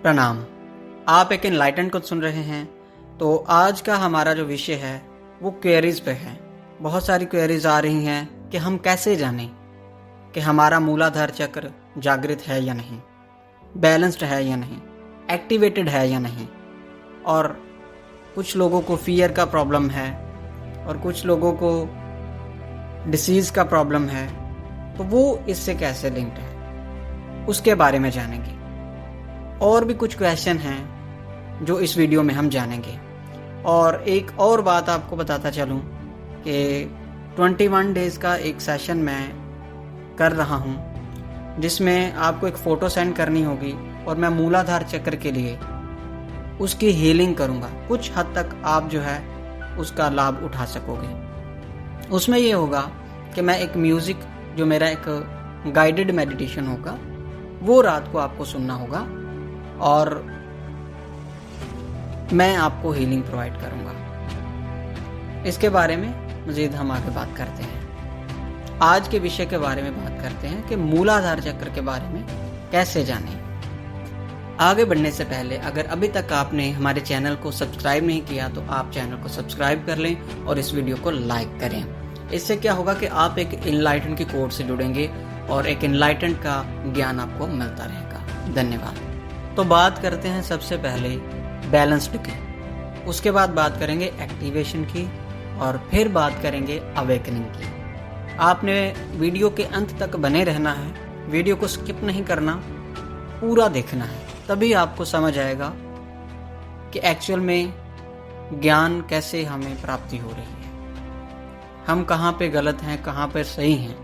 प्रणाम। आप एक एनलाइटेंड को सुन रहे हैं। तो आज का हमारा जो विषय है वो क्वेरीज पे है। बहुत सारी क्वेरीज आ रही हैं कि हम कैसे जानें कि हमारा मूलाधार चक्र जागृत है या नहीं, बैलेंस्ड है या नहीं, एक्टिवेटेड है या नहीं। और कुछ लोगों को फियर का प्रॉब्लम है और कुछ लोगों को डिसीज़ का प्रॉब्लम है, तो वो इससे कैसे लिंक्ड है उसके बारे में जानेंगे। और भी कुछ क्वेश्चन हैं जो इस वीडियो में हम जानेंगे। और एक और बात आपको बताता चलूं कि 21 डेज़ का एक सेशन मैं कर रहा हूं, जिसमें आपको एक फ़ोटो सेंड करनी होगी और मैं मूलाधार चक्र के लिए उसकी हीलिंग करूंगा। कुछ हद तक आप जो है उसका लाभ उठा सकोगे। उसमें ये होगा कि मैं एक म्यूज़िक, जो मेरा एक गाइडेड मेडिटेशन होगा, वो रात को आपको सुनना होगा और मैं आपको हीलिंग प्रोवाइड करूंगा। इसके बारे में मज़ीद हम आगे बात करते हैं। आज के विषय के बारे में बात करते हैं कि मूलाधार चक्र के बारे में कैसे जानें। आगे बढ़ने से पहले अगर अभी तक आपने हमारे चैनल को सब्सक्राइब नहीं किया तो आप चैनल को सब्सक्राइब कर लें और इस वीडियो को लाइक करें। इससे क्या होगा कि आप एक इनलाइटेंड की कोर्स से जुड़ेंगे और एक इनलाइटेंड का ज्ञान आपको मिलता रहेगा। धन्यवाद। तो बात करते हैं सबसे पहले बैलेंस्ड की, उसके बाद बात करेंगे एक्टिवेशन की और फिर बात करेंगे अवेकनिंग की। आपने वीडियो के अंत तक बने रहना है, वीडियो को स्किप नहीं करना, पूरा देखना है, तभी आपको समझ आएगा कि एक्चुअल में ज्ञान कैसे हमें प्राप्ति हो रही है, हम कहाँ पे गलत हैं, कहाँ पर सही हैं,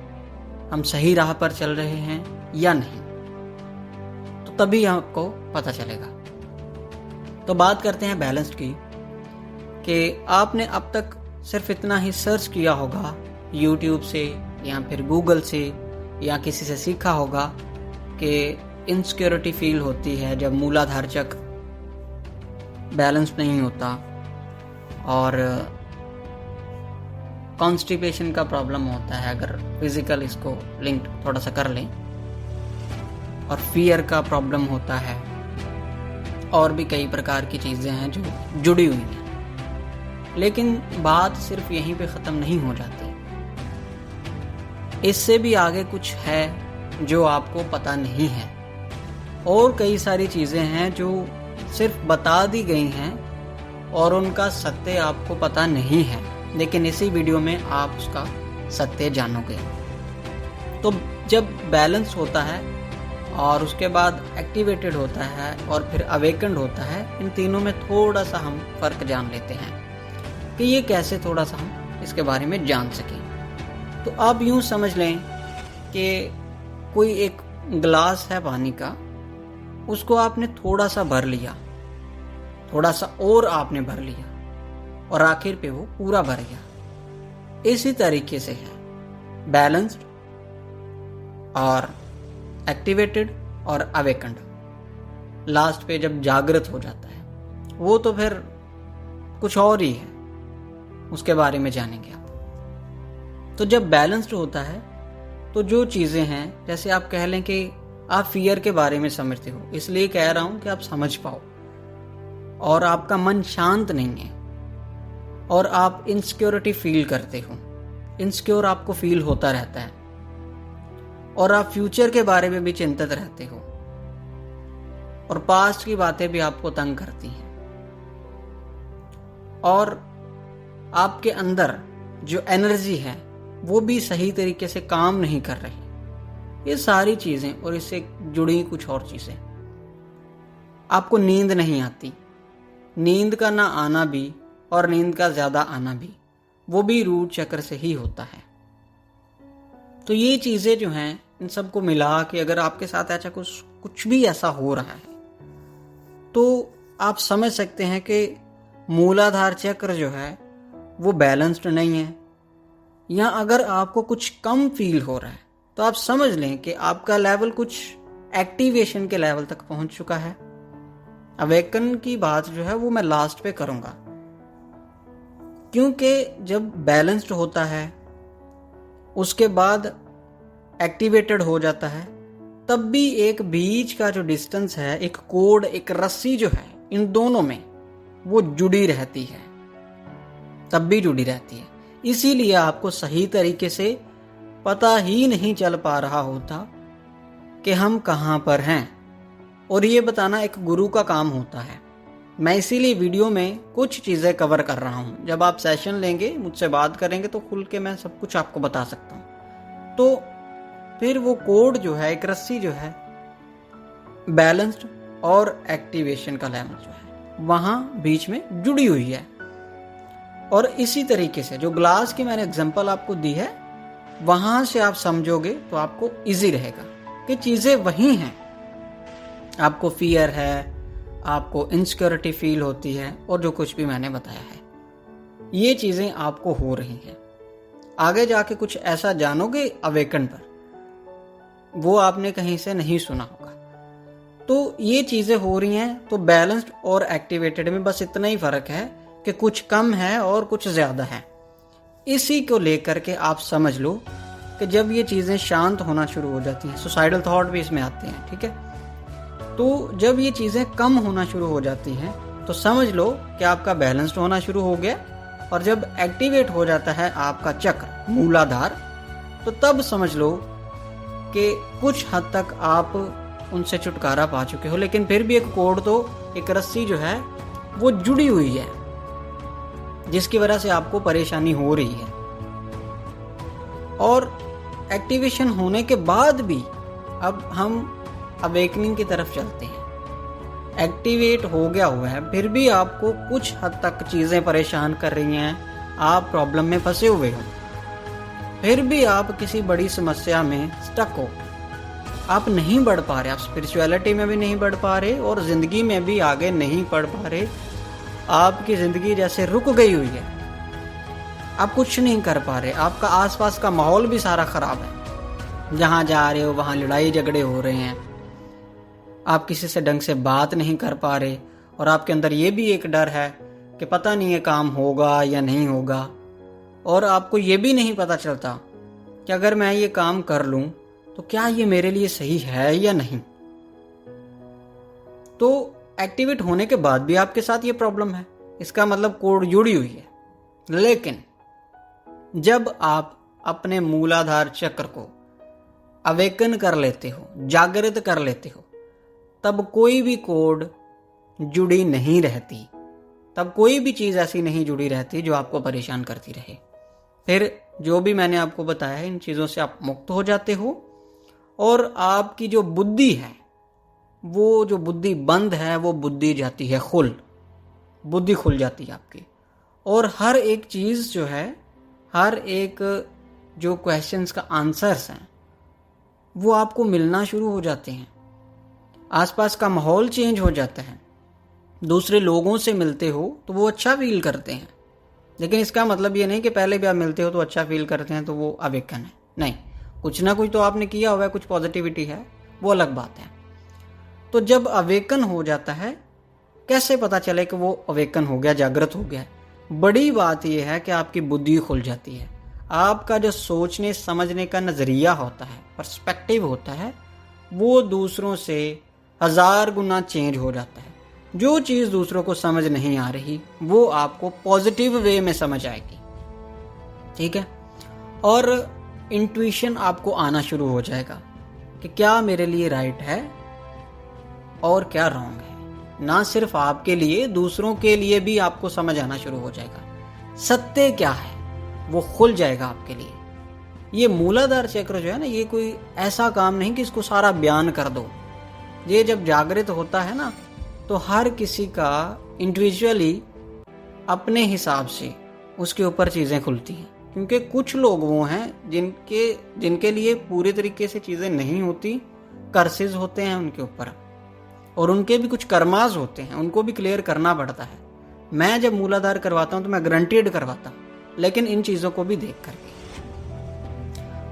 हम सही राह पर चल रहे हैं या नहीं, तो तभी आपको पता चलेगा। तो बात करते हैं बैलेंस्ड की कि आपने अब तक सिर्फ इतना ही सर्च किया होगा YouTube से या फिर गूगल से या किसी से सीखा होगा कि इनसिक्योरिटी फील होती है जब मूलाधार चक्र बैलेंस नहीं होता, और कॉन्स्टिपेशन का प्रॉब्लम होता है अगर फिजिकल इसको लिंक थोड़ा सा कर लें, और फियर का प्रॉब्लम होता है, और भी कई प्रकार की चीज़ें हैं जो जुड़ी हुई हैं। लेकिन बात सिर्फ यहीं पे ख़त्म नहीं हो जाती, इससे भी आगे कुछ है जो आपको पता नहीं है, और कई सारी चीज़ें हैं जो सिर्फ बता दी गई हैं और उनका सत्य आपको पता नहीं है, लेकिन इसी वीडियो में आप उसका सत्य जानोगे। तो जब बैलेंस होता है और उसके बाद एक्टिवेटेड होता है और फिर अवेकन्ड होता है, इन तीनों में थोड़ा सा हम फ़र्क जान लेते हैं कि ये कैसे थोड़ा सा हम इसके बारे में जान सकें। तो आप यूँ समझ लें कि कोई एक गिलास है पानी का, उसको आपने थोड़ा सा भर लिया, थोड़ा सा और आपने भर लिया और आखिर पे वो पूरा भर गया। इसी तरीके से है बैलेंस्ड और एक्टिवेटेड और अवेकन्ड। लास्ट पे जब जागृत हो जाता है वो तो फिर कुछ और ही है, उसके बारे में जानेंगे आप। तो जब बैलेंस्ड होता है तो जो चीज़ें हैं, जैसे आप कह लें कि आप फियर के बारे में समझते हो, इसलिए कह रहा हूं कि आप समझ पाओ, और आपका मन शांत नहीं है और आप इनसिक्योरिटी फील करते हो, इनसिक्योर आपको फील होता रहता है, और आप फ्यूचर के बारे में भी चिंतित रहते हो, और पास्ट की बातें भी आपको तंग करती हैं, और आपके अंदर जो एनर्जी है वो भी सही तरीके से काम नहीं कर रही। ये सारी चीज़ें और इससे जुड़ी कुछ और चीज़ें, आपको नींद नहीं आती, नींद का ना आना भी और नींद का ज़्यादा आना भी, वो भी रूट चक्र से ही होता है। तो ये चीज़ें जो हैं, इन सबको मिला के अगर आपके साथ ऐसा कुछ भी ऐसा हो रहा है तो आप समझ सकते हैं कि मूलाधार चक्र जो है वो बैलेंस्ड नहीं है, या अगर आपको कुछ कम फील हो रहा है तो आप समझ लें कि आपका लेवल कुछ एक्टिवेशन के लेवल तक पहुंच चुका है। अवेकन की बात जो है वो मैं लास्ट पे करूंगा, क्योंकि जब बैलेंस्ड होता है उसके बाद एक्टिवेटेड हो जाता है तब भी एक बीच का जो डिस्टेंस है, एक कोड, एक रस्सी जो है, इन दोनों में वो जुड़ी रहती है, तब भी जुड़ी रहती है। इसीलिए आपको सही तरीके से पता ही नहीं चल पा रहा होता कि हम कहाँ पर हैं, और ये बताना एक गुरु का काम होता है। मैं इसीलिए वीडियो में कुछ चीज़ें कवर कर रहा हूँ। जब आप सेशन लेंगे, मुझसे बात करेंगे, तो खुल के मैं सब कुछ आपको बता सकता हूँ। तो फिर वो कोड जो है, एक रस्सी जो है, बैलेंस्ड और एक्टिवेशन का लेवल जो है वहाँ बीच में जुड़ी हुई है। और इसी तरीके से जो ग्लास की मैंने एग्जांपल आपको दी है, वहाँ से आप समझोगे तो आपको इजी रहेगा कि चीज़ें वही हैं। आपको फियर है, आपको इनसिक्योरिटी फील होती है, और जो कुछ भी मैंने बताया है, ये चीज़ें आपको हो रही हैं। आगे जाके कुछ ऐसा जानोगे अवेकन पर, वो आपने कहीं से नहीं सुना होगा। तो ये चीज़ें हो रही हैं। तो बैलेंस्ड और एक्टिवेटेड में बस इतना ही फ़र्क है कि कुछ कम है और कुछ ज़्यादा है। इसी को लेकर के आप समझ लो कि जब ये चीज़ें शांत होना शुरू हो जाती हैं, सुसाइडल थॉट भी इसमें आते हैं, ठीक है। तो जब ये चीज़ें कम होना शुरू हो जाती हैं तो समझ लो कि आपका बैलेंस्ड होना शुरू हो गया। और जब एक्टिवेट हो जाता है आपका चक्र, मूलाधार, तो तब समझ लो कि कुछ हद तक आप उनसे छुटकारा पा चुके हो। लेकिन फिर भी एक कोड, तो एक रस्सी जो है वो जुड़ी हुई है, जिसकी वजह से आपको परेशानी हो रही है। और एक्टिवेशन होने के बाद भी अब हम अवेकनिंग की तरफ चलते हैं। एक्टिवेट हो गया हुआ है, फिर भी आपको कुछ हद तक चीज़ें परेशान कर रही हैं, आप प्रॉब्लम में फंसे हुए हो, फिर भी आप किसी बड़ी समस्या में स्टक हो, आप नहीं बढ़ पा रहे, आप स्पिरिचुअलिटी में भी नहीं बढ़ पा रहे और ज़िंदगी में भी आगे नहीं बढ़ पा रहे। आपकी ज़िंदगी जैसे रुक गई हुई है, आप कुछ नहीं कर पा रहे, आपका आसपास का माहौल भी सारा ख़राब है। जहाँ जा रहे हो वहाँ लड़ाई झगड़े हो रहे हैं, आप किसी से ढंग से बात नहीं कर पा रहे, और आपके अंदर ये भी एक डर है कि पता नहीं ये काम होगा या नहीं होगा। और आपको ये भी नहीं पता चलता कि अगर मैं ये काम कर लूँ तो क्या ये मेरे लिए सही है या नहीं। तो एक्टिवेट होने के बाद भी आपके साथ ये प्रॉब्लम है, इसका मतलब कोड जुड़ी हुई है। लेकिन जब आप अपने मूलाधार चक्र को अवेकन कर लेते हो, जागृत कर लेते हो, तब कोई भी कोड जुड़ी नहीं रहती, तब कोई भी चीज़ ऐसी नहीं जुड़ी रहती जो आपको परेशान करती रहे। फिर जो भी मैंने आपको बताया है, इन चीज़ों से आप मुक्त हो जाते हो, और आपकी जो बुद्धि है, वो जो बुद्धि बंद है, वो बुद्धि जाती है खुल, बुद्धि खुल जाती है आपकी। और हर एक चीज़ जो है, हर एक जो क्वेश्चंस का आंसर्स हैं, वो आपको मिलना शुरू हो जाते हैं। आसपास का माहौल चेंज हो जाता है, दूसरे लोगों से मिलते हो तो वो अच्छा फील करते हैं। लेकिन इसका मतलब ये नहीं कि पहले भी आप मिलते हो तो अच्छा फील करते हैं तो वो अवेकन है, नहीं। कुछ ना कुछ तो आपने किया हुआ है, कुछ पॉजिटिविटी है, वो अलग बात है। तो जब अवेकन हो जाता है, कैसे पता चले कि वो अवेकन हो गया, जागृत हो गया? बड़ी बात यह है कि आपकी बुद्धि खुल जाती है, आपका जो सोचने समझने का नज़रिया होता है, पर्सपेक्टिव होता है, वो दूसरों से 1000 गुना चेंज हो जाता है। जो चीज़ दूसरों को समझ नहीं आ रही, वो आपको पॉजिटिव वे में समझ आएगी, ठीक है। और इंट्यूशन आपको आना शुरू हो जाएगा कि क्या मेरे लिए राइट है और क्या रॉन्ग है। ना सिर्फ आपके लिए, दूसरों के लिए भी आपको समझ आना शुरू हो जाएगा। सत्य क्या है वो खुल जाएगा आपके लिए। ये मूलाधार चक्र जो है ना, ये कोई ऐसा काम नहीं कि इसको सारा बयान कर दो। ये जब जागृत होता है ना, तो हर किसी का इंडिविजुअली अपने हिसाब से उसके ऊपर चीज़ें खुलती हैं। क्योंकि कुछ लोग वो हैं जिनके लिए पूरे तरीके से चीज़ें नहीं होती, कर्सेज होते हैं उनके ऊपर, और उनके भी कुछ कर्माज होते हैं, उनको भी क्लियर करना पड़ता है। मैं जब मूलाधार करवाता हूँ तो मैं गारंटीड करवाता हूँ, लेकिन इन चीज़ों को भी देख करके।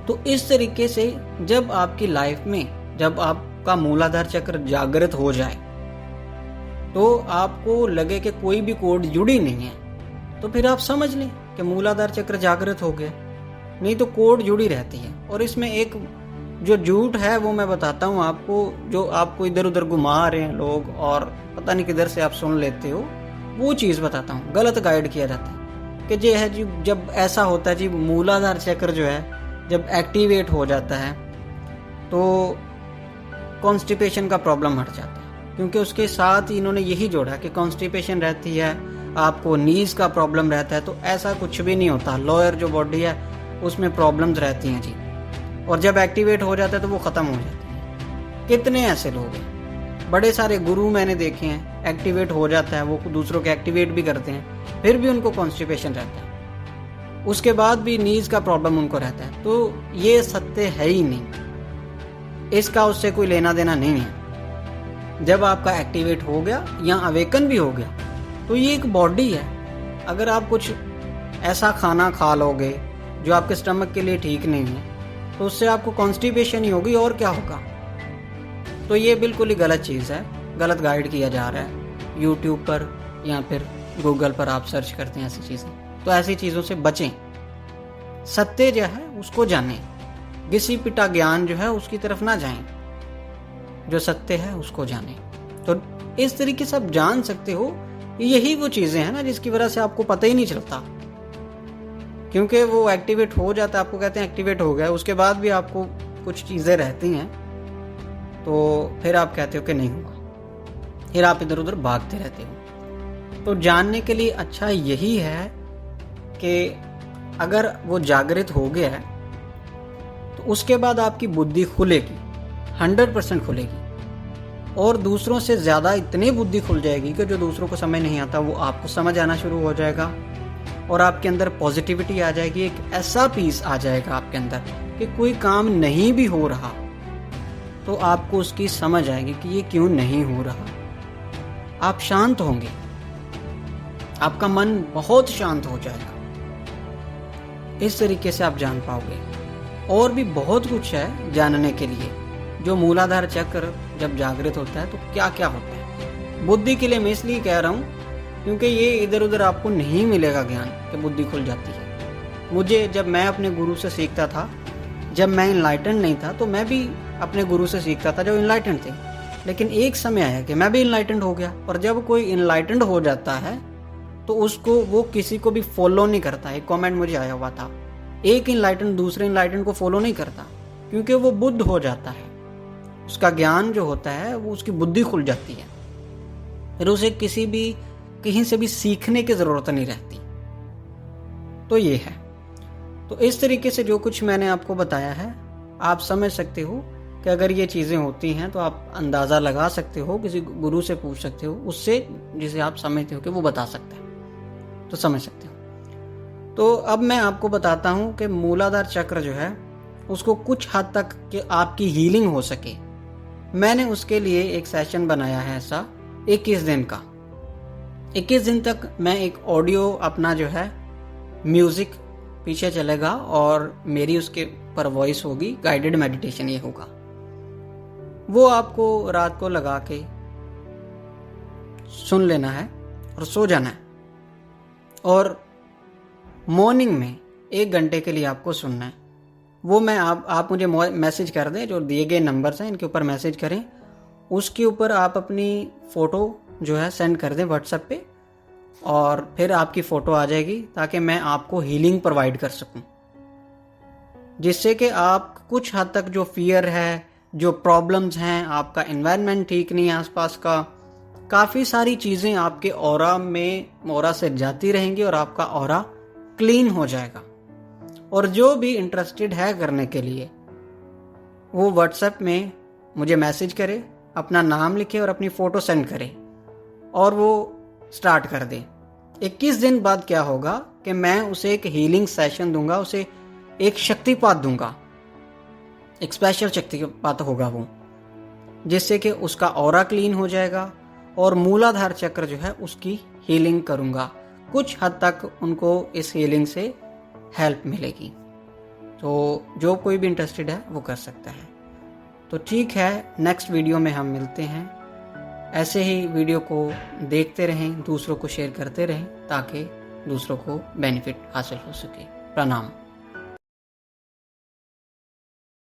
तो इस तरीके से जब आपकी लाइफ में, जब आपका मूलाधार चक्र जागृत हो जाए, तो आपको लगे कि कोई भी कोड जुड़ी नहीं है, तो फिर आप समझ लें कि मूलाधार चक्र जागृत हो गया। नहीं तो कोड जुड़ी रहती है। और इसमें एक जो झूठ है वो मैं बताता हूँ आपको, जो आपको इधर उधर घुमा रहे हैं लोग और पता नहीं किधर से आप सुन लेते हो, वो चीज़ बताता हूँ। गलत गाइड किया जाता है कि ये है जी, जब ऐसा होता है जी, मूलाधार चक्र जो है जब एक्टिवेट हो जाता है तो कॉन्स्टिपेशन का प्रॉब्लम हट जाता है, क्योंकि उसके साथ ही इन्होंने यही जोड़ा कि कॉन्स्टिपेशन रहती है, आपको नीज का प्रॉब्लम रहता है। तो ऐसा कुछ भी नहीं होता, लोअर जो बॉडी है उसमें प्रॉब्लम्स रहती हैं जी, और जब एक्टिवेट हो जाता है तो वो ख़त्म हो जाती है। कितने ऐसे लोग हैं, बड़े सारे गुरु मैंने देखे हैं, एक्टिवेट हो जाता है, वो दूसरों के एक्टिवेट भी करते हैं, फिर भी उनको कॉन्स्टिपेशन रहता है, उसके बाद भी नीज का प्रॉब्लम उनको रहता है। तो ये सत्य है ही नहीं, इसका उससे कोई लेना देना नहीं है। जब आपका एक्टिवेट हो गया या अवेकन भी हो गया तो ये एक बॉडी है। अगर आप कुछ ऐसा खाना खा लोगे जो आपके स्टमक के लिए ठीक नहीं है तो उससे आपको कॉन्स्टिपेशन ही होगी, और क्या होगा। तो ये बिल्कुल ही गलत चीज़ है, गलत गाइड किया जा रहा है यूट्यूब पर या फिर गूगल पर आप सर्च करते हैं ऐसी चीज़ें। तो ऐसी चीज़ों से बचें, सत्य जो है उसको जानें, घिसी पिटा ज्ञान जो है उसकी तरफ ना जाएं, जो सत्य है उसको जानें। तो इस तरीके से आप जान सकते हो। यही वो चीज़ें हैं ना जिसकी वजह से आपको पता ही नहीं चलता, क्योंकि वो एक्टिवेट हो जाता है, आपको कहते हैं एक्टिवेट हो गया, उसके बाद भी आपको कुछ चीज़ें रहती हैं तो फिर आप कहते हो कि नहीं हुआ, फिर आप इधर उधर भागते रहते हो। तो जानने के लिए अच्छा यही है कि अगर वो जागृत हो गया है तो उसके बाद आपकी बुद्धि खुलेगी, 100% खुलेगी, और दूसरों से ज़्यादा इतनी बुद्धि खुल जाएगी कि जो दूसरों को समझ नहीं आता वो आपको समझ आना शुरू हो जाएगा, और आपके अंदर पॉजिटिविटी आ जाएगी, एक ऐसा पीस आ जाएगा आपके अंदर कि कोई काम नहीं भी हो रहा तो आपको उसकी समझ आएगी कि ये क्यों नहीं हो रहा। आप शांत होंगे, आपका मन बहुत शांत हो जाएगा, इस तरीके से आप जान पाओगे। और भी बहुत कुछ है जानने के लिए, जो मूलाधार चक्र जब जागृत होता है तो क्या क्या होता है। बुद्धि के लिए मैं इसलिए कह रहा हूँ क्योंकि ये इधर उधर आपको नहीं मिलेगा ज्ञान कि बुद्धि खुल जाती है। मुझे जब मैं अपने गुरु से सीखता था, जब मैं इनलाइटन नहीं था तो मैं भी अपने गुरु से सीखता था जो इनलाइटन थे, लेकिन एक समय आया कि मैं भी इनलाइटेंड हो गया। और जब कोई इनलाइटेंड हो जाता है तो उसको वो किसी को भी फॉलो नहीं करता। एक कमेंट मुझे आया हुआ था, एक इनलाइटेंड दूसरे इनलाइटेंड को फॉलो नहीं करता, क्योंकि वो बुद्ध हो जाता है, उसका ज्ञान जो होता है वो उसकी बुद्धि खुल जाती है, फिर उसे कहीं से भी सीखने की जरूरत नहीं रहती। तो ये है। तो इस तरीके से जो कुछ मैंने आपको बताया है आप समझ सकते हो कि अगर ये चीज़ें होती हैं तो आप अंदाज़ा लगा सकते हो, किसी गुरु से पूछ सकते हो, उससे जिसे आप समझते हो कि वो बता सकता है, तो समझ सकते हो। तो अब मैं आपको बताता हूँ कि मूलाधार चक्र जो है उसको कुछ हद तक कि आपकी हीलिंग हो सके, मैंने उसके लिए एक सेशन बनाया है ऐसा 21 दिन का। 21 दिन तक मैं एक ऑडियो अपना जो है म्यूज़िक पीछे चलेगा और मेरी उसके पर वॉइस होगी, गाइडेड मेडिटेशन ये होगा। वो आपको रात को लगा के सुन लेना है और सो जाना है, और मॉर्निंग में 1 घंटे के लिए आपको सुनना है। वो मैं आप मुझे मैसेज कर दें, जो दिए गए नंबर्स हैं इनके ऊपर मैसेज करें, उसके ऊपर आप अपनी फ़ोटो जो है सेंड कर दें व्हाट्सएप पे, और फिर आपकी फ़ोटो आ जाएगी ताकि मैं आपको हीलिंग प्रोवाइड कर सकूं, जिससे कि आप कुछ हद तक जो फियर है, जो प्रॉब्लम्स हैं, आपका एनवायरनमेंट ठीक नहीं है आसपास का, काफ़ी सारी चीज़ें आपके ऑरा से जाती रहेंगी और आपका ऑरा क्लीन हो जाएगा। और जो भी इंटरेस्टेड है करने के लिए वो व्हाट्सएप में मुझे मैसेज करे, अपना नाम लिखे और अपनी फ़ोटो सेंड करे और वो स्टार्ट कर दे। 21 दिन बाद क्या होगा कि मैं उसे एक हीलिंग सेशन दूंगा, उसे एक शक्तिपात दूंगा, एक स्पेशल शक्तिपात होगा वो, जिससे कि उसका ऑरा क्लीन हो जाएगा और मूलाधार चक्र जो है उसकी हीलिंग करूंगा। कुछ हद तक उनको इस हीलिंग से हेल्प मिलेगी। तो जो कोई भी इंटरेस्टेड है वो कर सकता है। तो ठीक है, नेक्स्ट वीडियो में हम मिलते हैं। ऐसे ही वीडियो को देखते रहें, दूसरों को शेयर करते रहें ताकि दूसरों को बेनिफिट हासिल हो सके। प्रणाम।